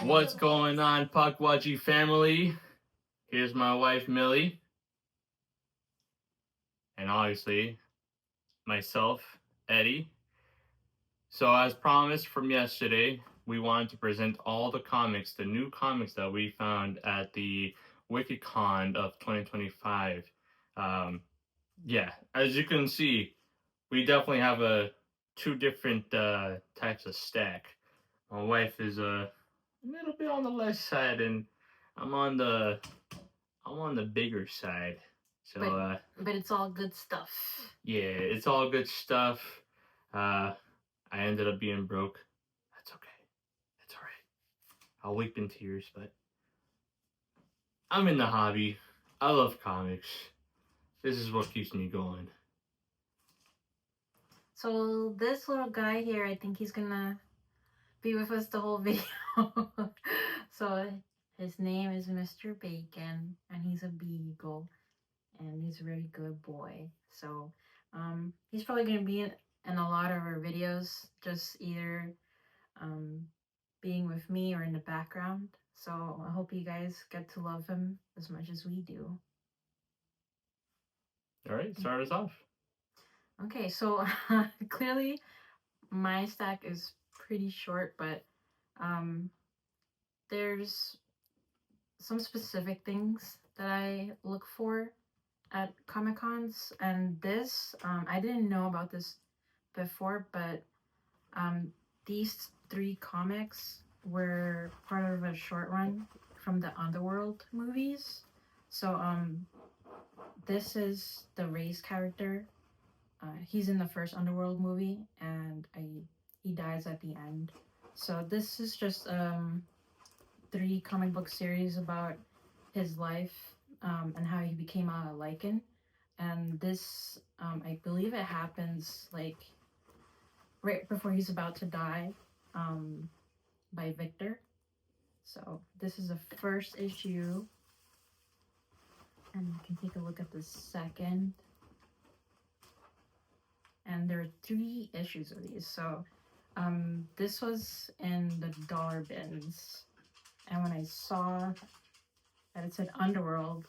What's going on, Pukwudgie family? Here's my wife, Millie. And obviously, myself, Eddie. So as promised from yesterday, we wanted to present all the comics, the new comics that we found at the Wickedcon of 2025. Yeah, as you can see, we definitely have two different types of stack. My wife is a little bit on the less side, and I'm on the bigger side. So but it's all good stuff. Yeah, it's all good stuff. I ended up being broke. That's okay. That's all right. I'll weep in tears, but I'm in the hobby. I love comics. This is what keeps me going. So this little guy here, I think he's gonna be with us the whole video. So his name is Mr. Bacon, and he's a beagle, and he's a very good boy. So he's probably gonna be in a lot of our videos, just either being with me or in the background. So I hope you guys get to love him as much as we do. All right, start us off. Okay, so clearly my stack is pretty short, but there's some specific things that I look for at Comic Cons, and this I didn't know about this before, but these three comics were part of a short run from the Underworld movies. So this is the Ray's character. He's in the first Underworld movie, and he dies at the end. So this is just 3 comic book series about his life and how he became a Lycan. And this, I believe it happens like right before he's about to die by Victor. So this is the first issue. And you can take a look at the second. And there are 3 issues of these. So this was in the dollar bins. And when I saw that it said Underworld,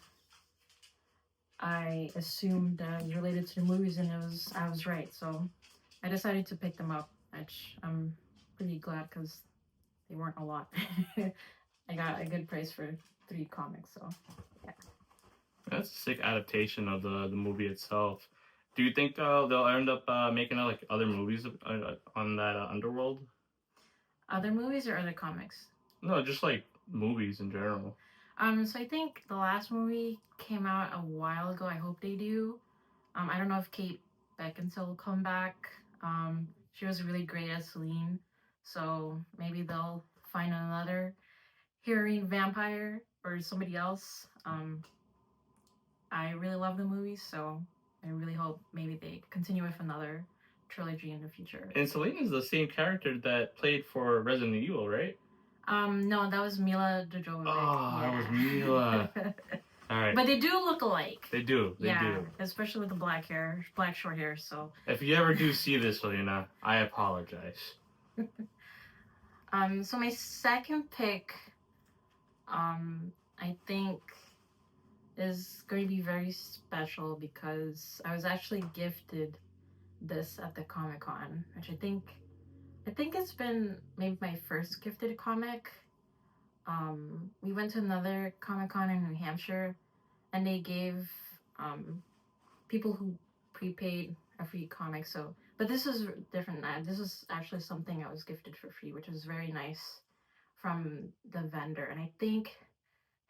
I assumed that it was related to the movies, and I was right. So I decided to pick them up, which I'm pretty glad because they weren't a lot. I got a good price for 3 comics, so yeah. That's a sick adaptation of the movie itself. Do you think they'll end up making like other movies on that Underworld? Other movies or other comics? No, just like movies in general. So I think the last movie came out a while ago. I hope they do. I don't know if Kate Beckinsale will come back. She was really great as Celine, so maybe they'll find another heroine vampire or somebody else. I really love the movies, so I really hope maybe they continue with another trilogy in the future. And Celine is the same character that played for Resident Evil, right? No, that was Mila Jovovich. Oh, yeah. That was Mila. All right. But they do look alike. They do. They do. Especially with the black hair, black short hair. So if you ever do see this, Selena, I apologize. So my second pick, I think is going to be very special because I was actually gifted this at the Comic-Con, which I think it's been maybe my first gifted comic. We went to another Comic-Con in New Hampshire, and they gave people who prepaid a free comic. So, but this was different. This was actually something I was gifted for free, which was very nice from the vendor. And I think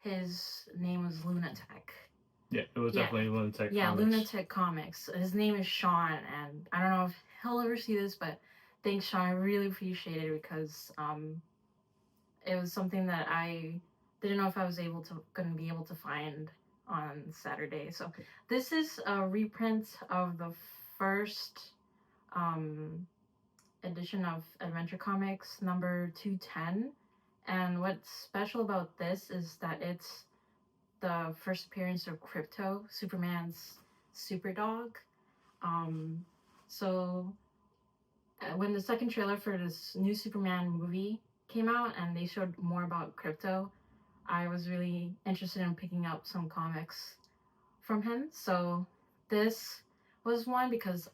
his name was Lunatic. Yeah, it was definitely Lunatic. Yeah, Comics. Lunatic Comics. His name is Sean, and I don't know if he'll ever see this, but thanks, Sean. I really appreciate it because it was something that I didn't know if I was gonna be able to find on Saturday. So this is a reprint of the first edition of Adventure Comics number 210. And what's special about this is that it's the first appearance of Crypto, Superman's super dog. So when the second trailer for this new Superman movie came out and they showed more about crypto, I was really interested in picking up some comics from him. So this was one because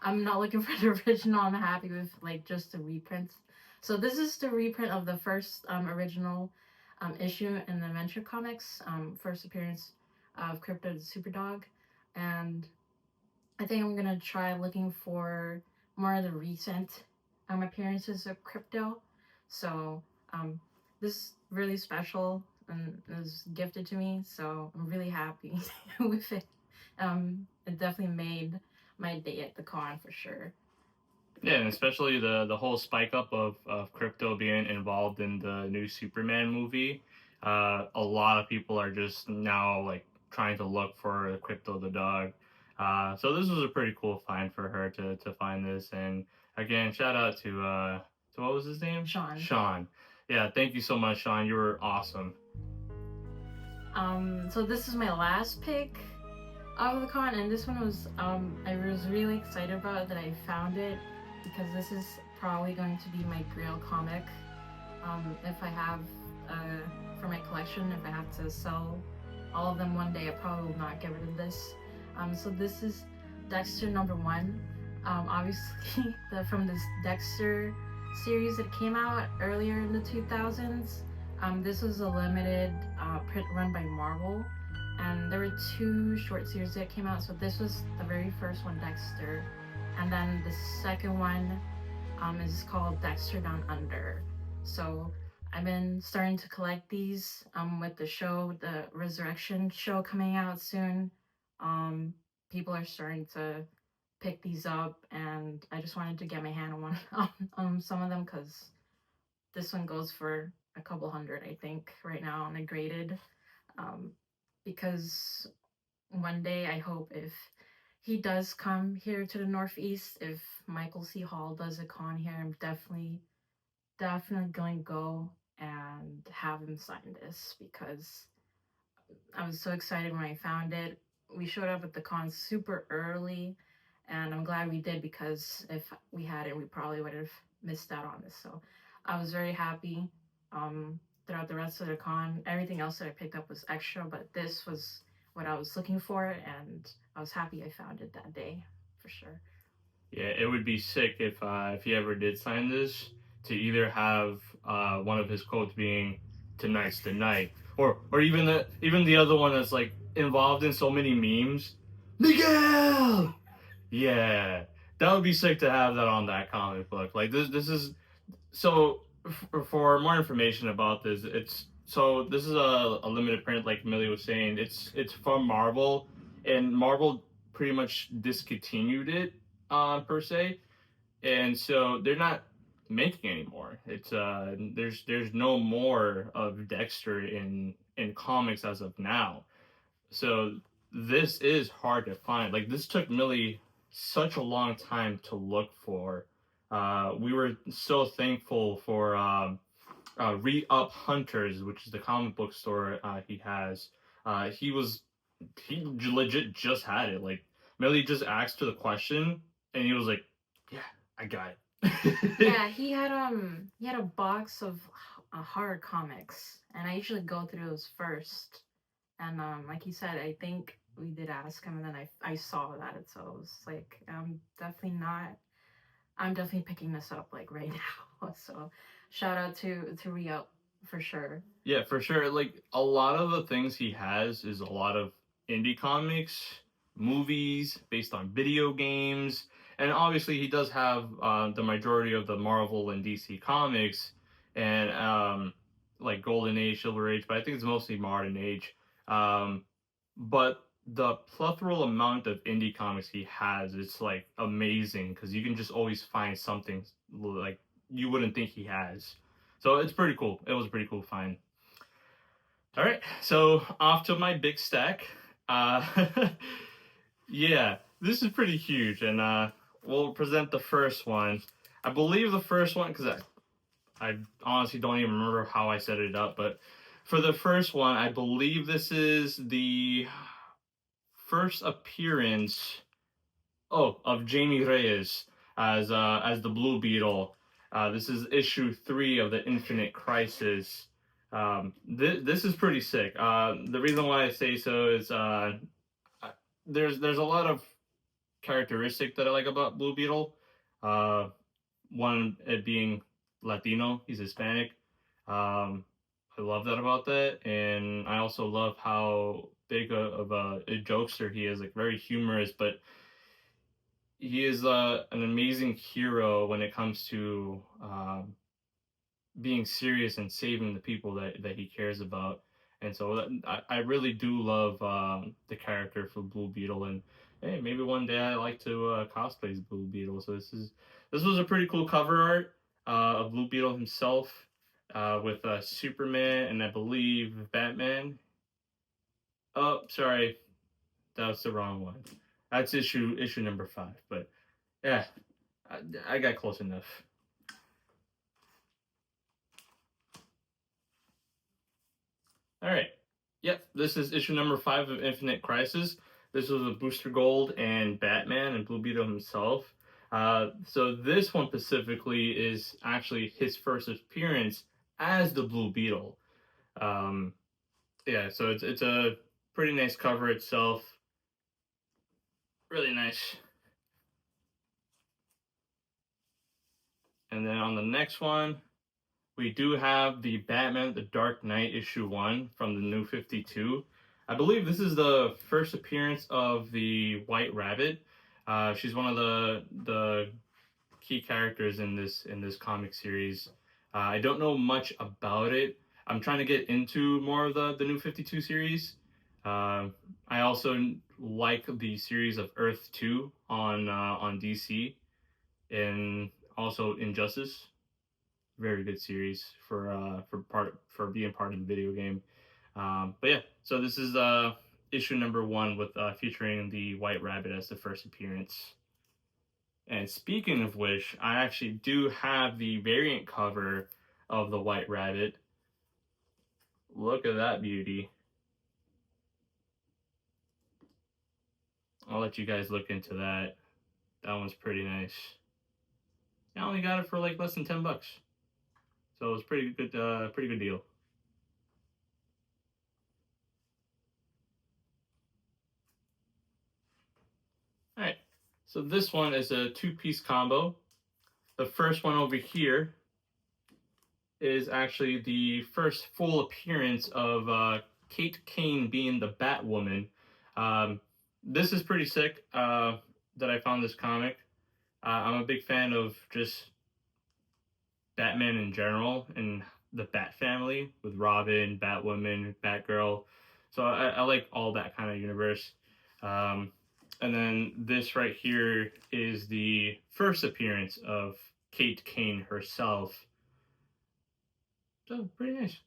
I'm not looking for the original. I'm happy with like just the reprints. So this is the reprint of the first original issue in the Adventure Comics, first appearance of Crypto the Superdog, and I think I'm gonna try looking for more of the recent appearances of Crypto. So um, this is really special and it was gifted to me, so I'm really happy with it. It definitely made my day at the con for sure. Yeah, and especially the whole spike up of crypto being involved in the new Superman movie. A lot of people are just now like trying to look for Crypto the dog. So this was a pretty cool find for her to find this. And again, shout out to what was his name? Sean. Sean. Yeah, thank you so much, Sean. You were awesome. So this is my last pick of the con, and this one was I was really excited about that I found it because this is probably going to be my grail comic. If I have for my collection, if I have to sell all of them one day, I probably will not get rid of this. So this is Dexter #1. Obviously, from this Dexter series that came out earlier in the 2000s. This was a limited print run by Marvel, and there were 2 short series that came out. So this was the very first one, Dexter, and then the second one is called Dexter Down Under. So I've been starting to collect these with the show, the Resurrection show coming out soon. Um, People are starting to pick these up, and I just wanted to get my hand on one on some of them because this one goes for a couple hundred, I think, right now on a graded. Um, because one day I hope if he does come here to the Northeast, if Michael C. Hall does a con here, I'm definitely going to go and have him sign this because I was so excited when I found it. We showed up at the con super early, and I'm glad we did because if we had it, we probably would have missed out on this. So I was very happy. Throughout the rest of the con, everything else that I picked up was extra, but this was what I was looking for, and I was happy I found it that day for sure. Yeah, it would be sick if he ever did sign this to either have one of his quotes being "Tonight's the night," or even the other one that's like involved in so many memes, Miguel. Yeah, that would be sick to have that on that comic book. Like this is so. For more information about this, this is a limited print, like Millie was saying. It's from Marvel, and Marvel pretty much discontinued it per se, and so they're not making anymore. It's there's no more of Dexter in comics as of now. So this is hard to find. Like this took Millie such a long time to look for. We were so thankful for Re Up Hunters, which is the comic book store he has. He was legit just had it. Like Millie just asked her the question, and he was like, "Yeah, I got it." Yeah, he had a box of horror comics, and I usually go through those first. And like you said, I think we did ask him, and then I saw that, so it was like definitely not. I'm definitely picking this up like right now. So shout out to Rio for sure. Yeah, for sure. Like a lot of the things he has is a lot of indie comics, movies based on video games, and obviously he does have the majority of the Marvel and DC comics, and like Golden Age, Silver Age, but I think it's mostly Modern Age. Um, but the plethora amount of indie comics he has, it's like amazing because you can just always find something like you wouldn't think he has. So it's pretty cool. It was a pretty cool find. All right, so off to my big stack. Uh, yeah, this is pretty huge, and we'll present the first one. I believe the first one, because I honestly don't even remember how I set it up, but for the first one, I believe this is the first appearance, of Jamie Reyes as the Blue Beetle. This is issue 3 of the Infinite Crisis. This is pretty sick. The reason why I say so is there's a lot of characteristic that I like about Blue Beetle. Uh, One, it being Latino, he's Hispanic. Um, I love that about that, and I also love how big of a jokester he is. Like very humorous, but he is an amazing hero when it comes to being serious and saving the people that he cares about. And so I really do love the character for Blue Beetle, and hey, maybe one day I like to cosplay as Blue Beetle. So this was a pretty cool cover art of Blue Beetle himself with Superman and I believe Batman. Oh, sorry, that was the wrong one. That's issue number 5. But yeah, I got close enough. All right. Yep, this is issue number 5 of Infinite Crisis. This was with Booster Gold and Batman and Blue Beetle himself. So this one specifically is actually his first appearance as the Blue Beetle. Um, yeah, so it's a pretty nice cover itself. Really nice. And then on the next one, we do have the Batman The Dark Knight issue 1 from the New 52. I believe this is the first appearance of the White Rabbit. She's one of the key characters in this comic series. I don't know much about it. I'm trying to get into more of the New 52 series. Uh, I also like the series of Earth 2 on DC, and also Injustice. Very good series for being part of the video game. But yeah, so this is issue number 1 with featuring the White Rabbit as the first appearance. And speaking of which, I actually do have the variant cover of the White Rabbit. Look at that beauty. I'll let you guys look into that. That one's pretty nice. I only got it for like less than $10, so it was pretty good deal. All right, so this one is a 2-piece combo. The first one over here is actually the first full appearance of Kate Kane being the Batwoman. Um, this is pretty sick that I found this comic. I'm a big fan of just Batman in general and the Bat family with Robin, Batwoman, Batgirl. So I like all that kind of universe. Um, and then this right here is the first appearance of Kate Kane herself. So pretty nice.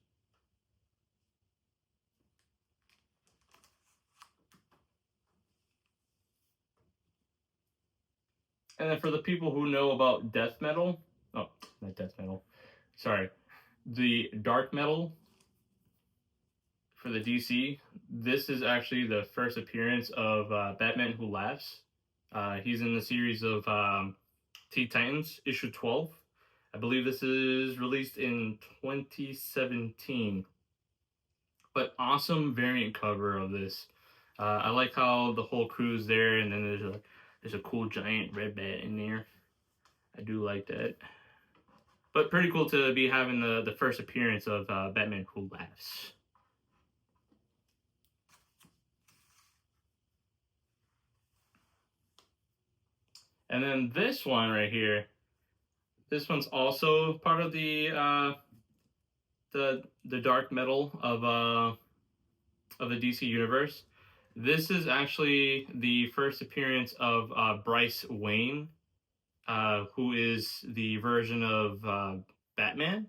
And then for the people who know about death metal, oh, not death metal, sorry, the dark metal for the DC, this is actually the first appearance of Batman Who Laughs. He's in the series of Teen Titans, issue 12. I believe this is released in 2017. But awesome variant cover of this. I like how the whole crew's there, and then there's a cool giant red bat in there. I do like that. But pretty cool to be having the first appearance of Batman Who Laughs. And then this one right here, this one's also part of the dark metal of the DC universe. This is actually the first appearance of Bryce Wayne, who is the version of Batman.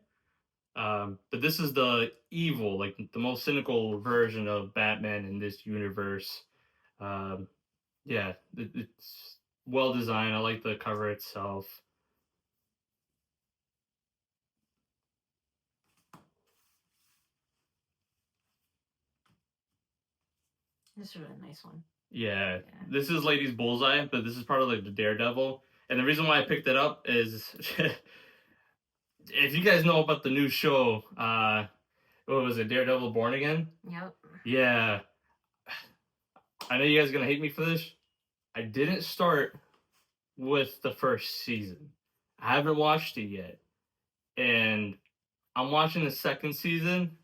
But this is the evil, like the most cynical version of Batman in this universe. Um, yeah, it's well designed. I like the cover itself. This is a really nice one. Yeah, this is Lady's Bullseye, but this is part of like the Daredevil. And the reason why I picked it up is if you guys know about the new show, what was it, Daredevil Born Again? Yep. Yeah. I know you guys are gonna hate me for this. I didn't start with the first season. I haven't watched it yet. And I'm watching the second season,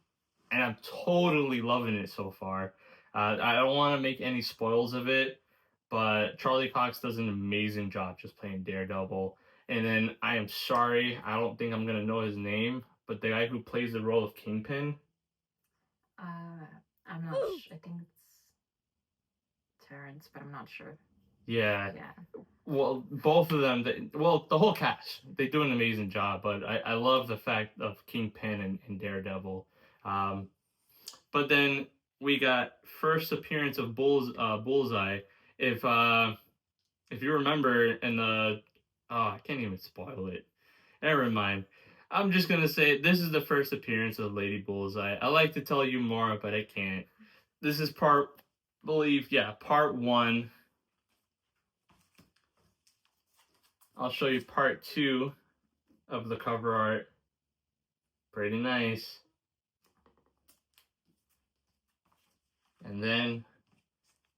and I'm totally loving it so far. I don't want to make any spoils of it, but Charlie Cox does an amazing job just playing Daredevil. And then I am sorry, I don't think I'm gonna know his name, but the guy who plays the role of Kingpin. I'm not. I think it's Terrence, but I'm not sure. Yeah. Yeah. Well, both of them. The whole cast. They do an amazing job. But I love the fact of Kingpin and Daredevil. Um, but then we got first appearance of Bullseye. If uh, if you remember in the, oh, I can't even spoil it. Never mind. I'm just gonna say this is the first appearance of Lady Bullseye. I like to tell you more, but I can't. This is part one. I'll show you part two of the cover art. Pretty nice. And then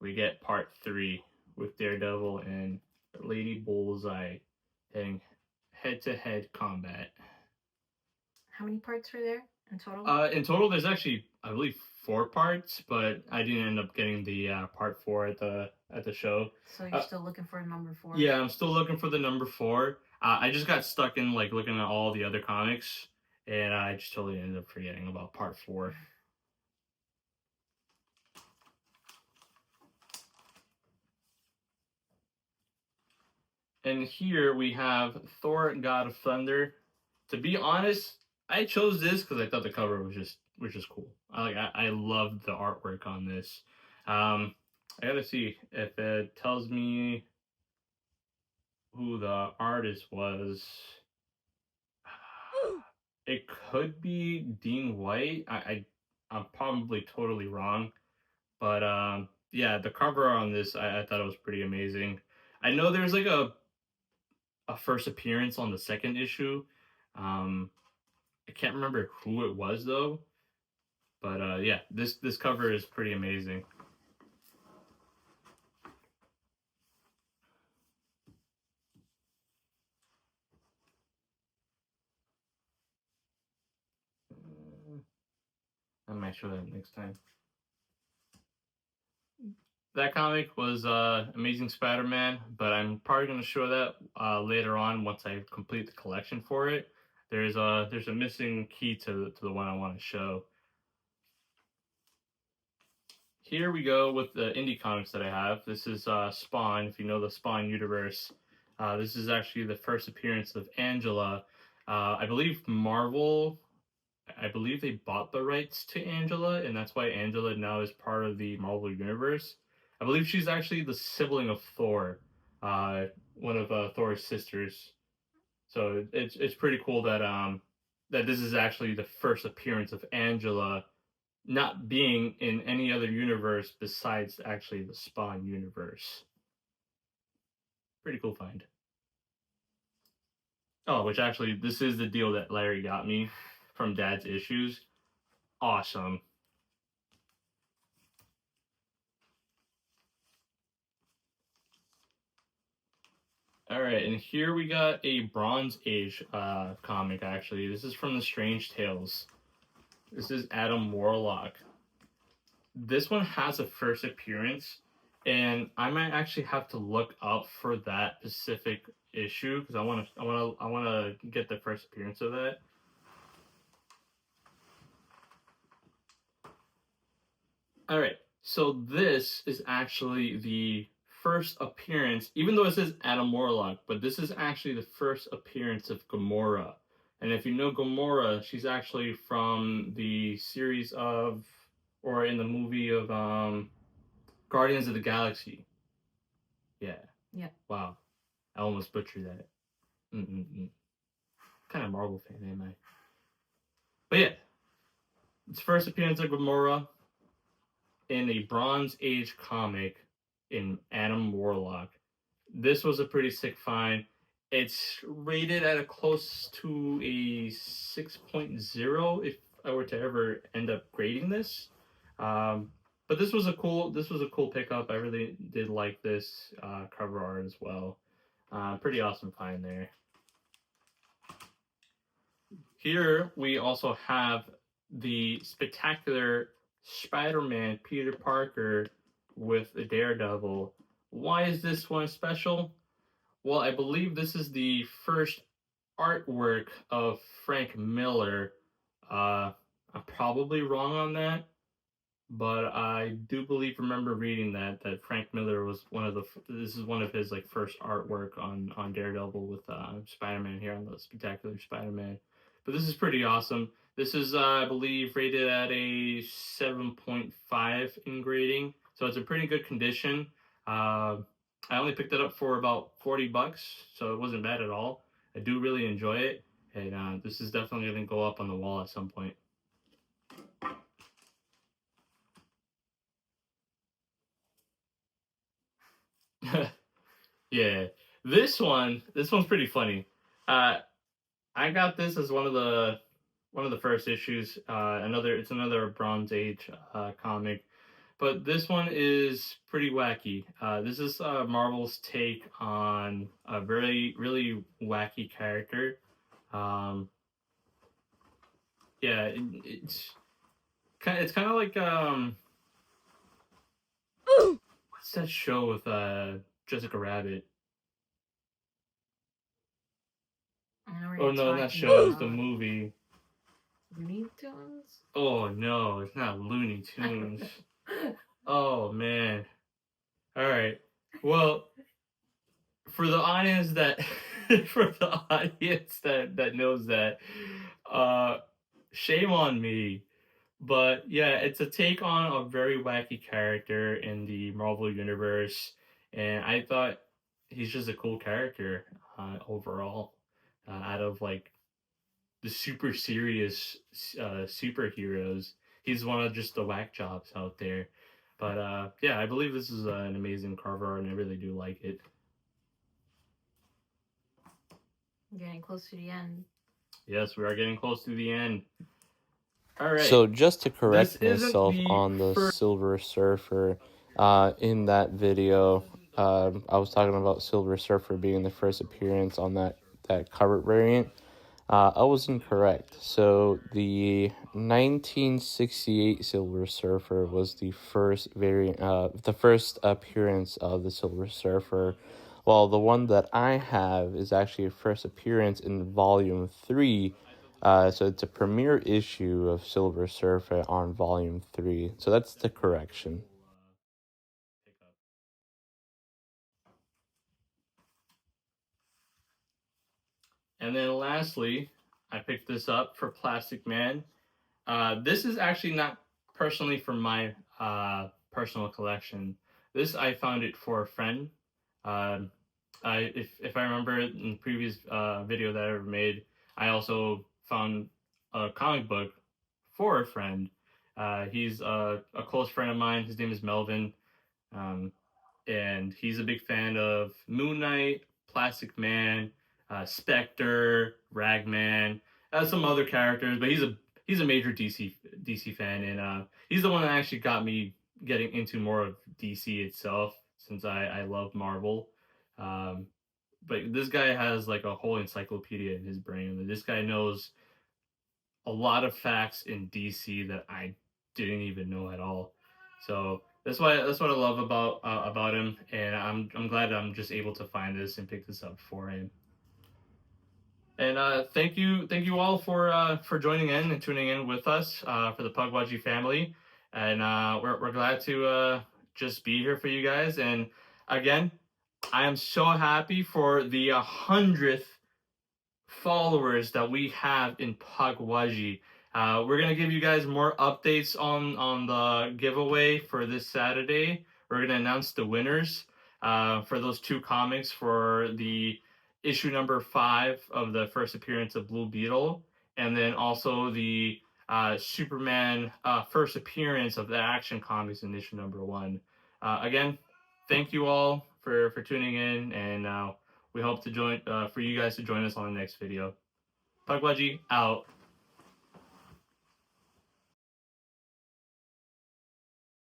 we get part three with Daredevil and Lady Bullseye heading head-to-head combat. How many parts were there in total? In total, there's actually, I believe, 4 parts, but I didn't end up getting the part 4 at the show. So you're still looking for number 4? Yeah, I'm still looking for the number 4. I just got stuck in like looking at all the other comics, and I just totally ended up forgetting about part 4. And here we have Thor, God of Thunder. To be honest, I chose this because I thought the cover was just cool. I loved the artwork on this. I gotta see if it tells me who the artist was. It could be Dean White. I'm probably totally wrong, but yeah, the cover on this I thought it was pretty amazing. I know there's like a first appearance on the second issue. Um, I can't remember who it was though, but yeah, this cover is pretty amazing. I might show that next time. That comic was Amazing Spider-Man, but I'm probably going to show that later on once I complete the collection for it. There's a missing key to the one I want to show. Here we go with the indie comics that I have. This is Spawn, if you know the Spawn universe. This is actually the first appearance of Angela. I believe Marvel, I believe they bought the rights to Angela, and that's why Angela now is part of the Marvel universe. I believe she's actually the sibling of Thor, one of Thor's sisters. So it's pretty cool that that this is actually the first appearance of Angela, not being in any other universe besides actually the Spawn universe. Pretty cool find. Oh, which actually this is the deal that Larry got me from Dad's Issues. Awesome. All right, and here we got a Bronze Age comic, actually. This is from the Strange Tales. This is Adam Warlock. This one has a first appearance, and I might actually have to look up for that specific issue because I want to get the first appearance of that. All right, so this is actually the first appearance, even though it says Adam Warlock, but this is actually the first appearance of Gamora. And if you know Gamora, she's actually from the series of, or in the movie of Guardians of the Galaxy. Yeah. Yeah. Wow. I almost butchered that. What kind of Marvel fan am I? But yeah, it's first appearance of Gamora in a Bronze Age comic in Adam Warlock. This was a pretty sick find. It's rated at a close to a 6.0 if I were to ever end up grading this. Um, but this was a cool pickup. I really did like this cover art as well. Pretty awesome find there. Here we also have the spectacular Spider-Man Peter Parker with the Daredevil. Why is this one special? Well, I believe this is the first artwork of Frank Miller. I'm probably wrong on that, but I do remember reading that Frank Miller was one of the this is one of his like first artwork on Daredevil with Spider-Man here on the Spectacular Spider-Man. But this is pretty awesome. This is I believe rated at a 7.5 in grading, so it's a pretty good condition. Uh, I only picked it up for about $40, so it wasn't bad at all. I do really enjoy it, and this is definitely going to go up on the wall at some point. Yeah, this one's pretty funny. Uh, I got this as one of the first issues. It's another Bronze Age comic, but this one is pretty wacky. This is Marvel's take on a very really wacky character. Um, yeah, it's kind of like what's that show with Jessica Rabbit? I know what Oh you're no, not talking show. It's the about. movie. Looney Tunes? Oh no, it's not Looney Tunes. Oh man. All right. Well, for the audience that for the audience that knows that, uh, shame on me. But yeah, it's a take on a very wacky character in the Marvel universe, and I thought he's just a cool character overall. Out of like the super serious superheroes. He's one of just the whack jobs out there. But yeah, I believe this is an amazing cover art, and I really do like it. Getting close to the end. Yes, we are getting close to the end. All right. So just to This correct isn't myself the on the first. Silver Surfer, in that video, I was talking about Silver Surfer being the first appearance on that cover variant. I was incorrect. So the 1968 Silver Surfer was the first variant, the first appearance of the Silver Surfer. While the one that I have is actually a first appearance in Volume 3. So it's a premiere issue of Silver Surfer on Volume 3. So that's the correction. And then lastly, I picked this up for Plastic Man. This is actually not personally for my personal collection. This I found it for a friend. Um, if I remember in the previous video that I ever made, I also found a comic book for a friend. He's a close friend of mine. His name is Melvin. Um, and he's a big fan of Moon Knight, Plastic Man, Spectre, Ragman, some other characters, but he's a major DC fan, and he's the one that actually got me getting into more of DC itself since I love Marvel. Um, but this guy has like a whole encyclopedia in his brain. This guy knows a lot of facts in DC that I didn't even know at all. So that's what I love about him, and I'm glad I'm just able to find this and pick this up for him. And thank you all for joining in and tuning in with us for the Pukwudgie family, and we're glad to just be here for you guys. And again, I am so happy for the 100th followers that we have in Pukwudgie. We're gonna give you guys more updates on the giveaway for this Saturday. We're gonna announce the winners for those two comics for the issue number 5 of the first appearance of Blue Beetle, and then also the Superman first appearance of the Action Comics in issue number 1. Again, thank you all for tuning in, and we hope to join for you guys to join us on the next video. Pukwudgie out.